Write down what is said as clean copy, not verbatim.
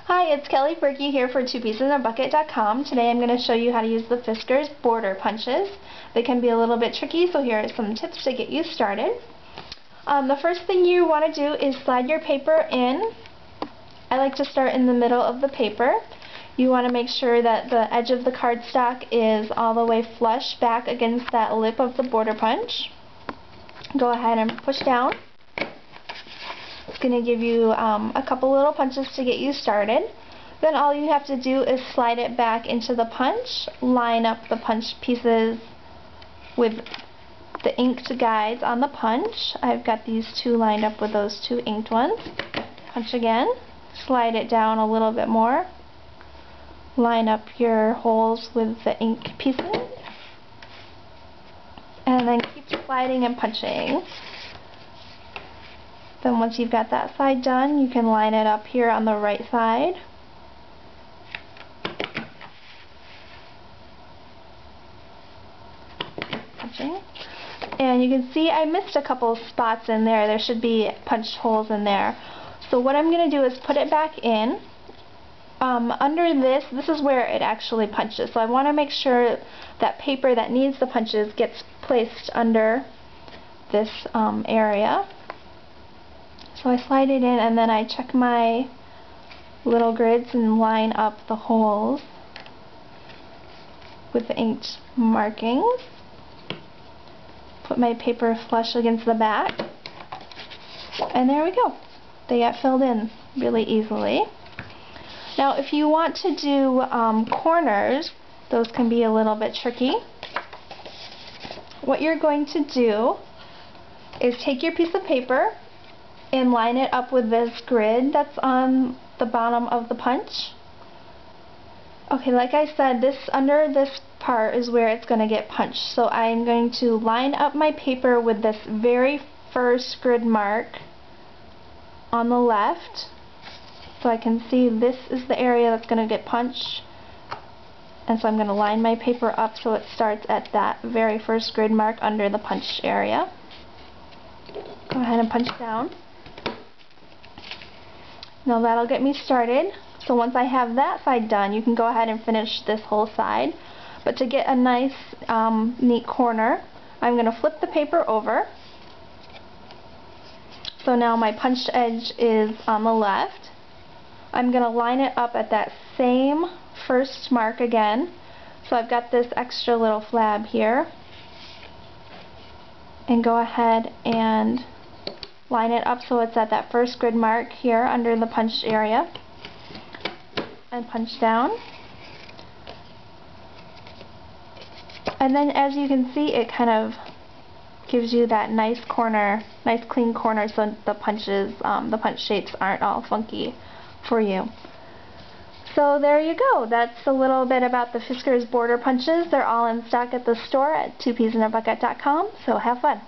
Hi, it's Kelly Purkey here for twopiesesinthebucket.com. Today I'm going to show you how to use the Fiskars border punches. They can be a little bit tricky, so here are some tips to get you started. The first thing you want to do is slide your paper in. I like to start in the middle of the paper. You want to make sure that the edge of the cardstock is all the way flush back against that lip of the border punch. Go ahead and push down. It's going to give you a couple little punches to get you started. Then all you have to do is slide it back into the punch, line up the punch pieces with the inked guides on the punch. I've got these two lined up with those two inked ones. Punch again, slide it down a little bit more, line up your holes with the ink pieces, and then keep sliding and punching. Then once you've got that side done, you can line it up here on the right side. Punching. And you can see I missed a couple spots in there. There should be punched holes in there. So what I'm going to do is put it back in. Under this is where it actually punches. So I want to make sure that paper that needs the punches gets placed under this area. So I slide it in and then I check my little grids and line up the holes with the inked markings. Put my paper flush against the back. And there we go. They get filled in really easily. Now if you want to do corners, those can be a little bit tricky. What you're going to do is take your piece of paper and line it up with this grid that's on the bottom of the punch. Okay, like I said, under this part is where it's going to get punched. So I'm going to line up my paper with this very first grid mark on the left. So I can see this is the area that's going to get punched. And so I'm going to line my paper up so it starts at that very first grid mark under the punch area. Go ahead and punch down. Now that'll get me started. So once I have that side done, you can go ahead and finish this whole side. But to get a nice, neat corner, I'm going to flip the paper over. So now my punched edge is on the left. I'm going to line it up at that same first mark again. So I've got this extra little flab here. And go ahead and line it up so it's at that first grid mark here under the punched area. And punch down. And then as you can see, it kind of gives you that nice corner, nice clean corner, so the punches, the punch shapes aren't all funky for you. So there you go. That's a little bit about the Fiskars border punches. They're all in stock at the store at twopiesesinthebucket.com, so have fun.